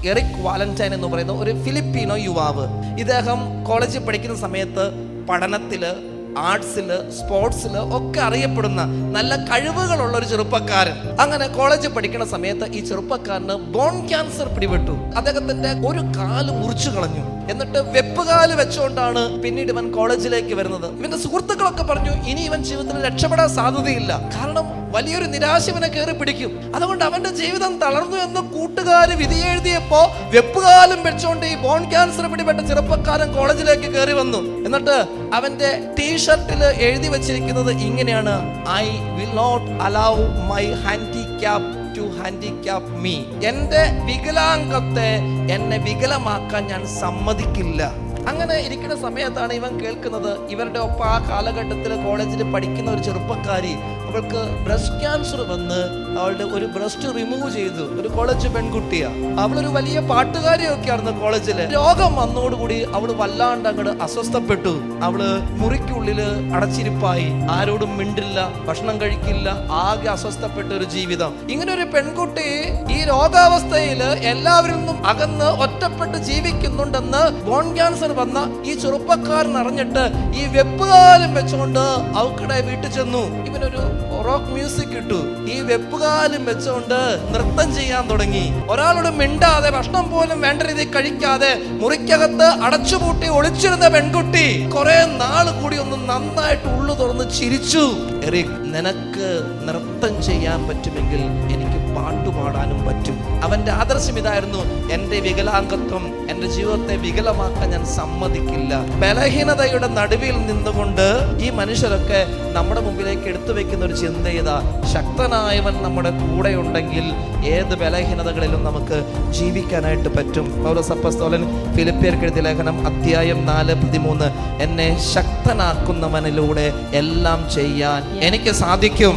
Eric Valentine എന്ന് പറയുന്ന ഒരു ഫിലിപ്പീനോ യുവാവ്. ഇദ്ദേഹം കോളേജിൽ പഠിക്കുന്ന സമയത്ത് പഠനത്തില്, ആർട്സില്, സ്പോർട്സില് ഒക്കെ അറിയപ്പെടുന്ന നല്ല കഴിവുകളുള്ള ഒരു ചെറുപ്പക്കാരൻ. അങ്ങനെ കോളേജിൽ പഠിക്കുന്ന സമയത്ത് ഈ ചെറുപ്പക്കാരന് ബോൺ ക്യാൻസർ പിടിപെട്ടു. അദ്ദേഹത്തിന്റെ ഒരു കാല് മുറിച്ചു കളഞ്ഞു. എന്നിട്ട് വെപ്പുകാല് വെച്ചുകൊണ്ടാണ് പിന്നീട് ഇവൻ കോളേജിലേക്ക് വരുന്നത്. ഇവന്റെ സുഹൃത്തുക്കളൊക്കെ പറഞ്ഞു ഇനി ഇവൻ ജീവിതത്തിൽ രക്ഷപ്പെടാൻ സാധ്യതയില്ല, കാരണം വലിയൊരു നിരാശ ഇവനെ കയറി പിടിക്കും. അതുകൊണ്ട് അവന്റെ ജീവിതം തളർന്നു എന്ന് കൂട്ടുകാര് വിധി എഴുതിയപ്പോ വെപ്പുകാലം വെച്ചുകൊണ്ട് ഈ ബോൺ ക്യാൻസർ പിടിപെട്ട ചെറുപ്പക്കാരൻ കോളേജിലേക്ക് കയറി വന്നു. എന്നിട്ട് അവന്റെ ടീഷർട്ടിൽ എഴുതി വെച്ചിരിക്കുന്നത് ഇങ്ങനെയാണ്: I will not allow my handicap to handicap me. എന്റെ വികലാംഗത്തെ എന്നെ വികലമാക്കാൻ ഞാൻ സമ്മതിക്കില്ല. അങ്ങനെ ഇരിക്കുന്ന സമയത്താണ് ഇവൻ കേൾക്കുന്നത്, ഇവരുടെ ഒപ്പം ആ കാലഘട്ടത്തിൽ കോളേജിൽ പഠിക്കുന്ന ഒരു ചെറുപ്പക്കാരി, അവൾക്ക് ബ്രസ്റ്റ് ക്യാൻസർ വന്ന് അവളുടെ ഒരു ബ്രസ്റ്റ് റിമൂവ് ചെയ്തു. ഒരു കോളേജ് പെൺകുട്ടിയാ, അവളൊരു വലിയ പാട്ടുകാരിയൊക്കെയായിരുന്നു കോളേജില്. രോഗം വന്നോടുകൂടി അവള് വല്ലാണ്ട് അങ്ങോട്ട് അസ്വസ്ഥപ്പെട്ടു. അവള് മുറിക്കുള്ളില് അടച്ചിരിപ്പായി, ആരോടും മിണ്ടില്ല, ഭക്ഷണം കഴിക്കില്ല, ആകെ അസ്വസ്ഥപ്പെട്ട ഒരു ജീവിതം. ഇങ്ങനെ ഒരു പെൺകുട്ടി ഈ രോഗാവസ്ഥയില് എല്ലാവരിൽ നിന്നും അകന്ന് ഒറ്റപ്പെട്ട് ജീവിക്കുന്നുണ്ടെന്ന് ബോൺ ക്യാൻസർ വന്ന ഈ ചെറുപ്പക്കാരൻ അറിഞ്ഞിട്ട് ഈ വെപ്പുകാലം വെച്ചുകൊണ്ട് അവക്കിടെ വീട്ടിൽ ചെന്നു. ഇവനൊരു റോക്ക് മ്യൂസിക് ഇട്ടു. ഈ വെപ്പുകാലം വെച്ചുകൊണ്ട് നൃത്തം ചെയ്യാൻ തുടങ്ങി. ഒരാളോട് മിണ്ടാതെ, ഭക്ഷണം പോലും വേണ്ട രീതിയിൽ കഴിക്കാതെ മുറിക്കകത്ത് അടച്ചുപൂട്ടി ഒളിച്ചിരുന്ന പെൺകുട്ടി കുറെ നാള് കൂടി ഒന്ന് നന്നായിട്ട് ഉള്ളു തുറന്ന് ചിരിച്ചു. എറിക്, നിനക്ക് നൃത്തം ചെയ്യാൻ പറ്റുമെങ്കിൽ എനിക്ക് പാട്ടുപാടാനും പറ്റും. അവന്റെ ആദർശം ഇതായിരുന്നു: എന്റെ വികലാംഗത്വം എന്റെ ജീവിതത്തെ വികലമാക്കാൻ ഞാൻ സമ്മതിക്കില്ല. ബലഹീനതയുടെ നടുവിൽ നിന്നുകൊണ്ട് ഈ മനുഷ്യരൊക്കെ നമ്മുടെ മുമ്പിലേക്ക് എടുത്തു വെക്കുന്ന ഒരു ചിന്ത ഇതാ: ശക്തനായവൻ നമ്മുടെ കൂടെ ഉണ്ടെങ്കിൽ ഏത് ബലഹീനതകളിലും നമുക്ക് ജീവിക്കാനായിട്ട് പറ്റും. പൗലോസ് അപ്പോസ്തലൻ ഫിലിപ്പിയർക്ക് എഴുതിയ ലേഖനം അധ്യായം 4:13, എന്നെ ശക്തനാക്കുന്നവനിലൂടെ എല്ലാം ചെയ്യാൻ എനിക്ക് സാധിക്കും.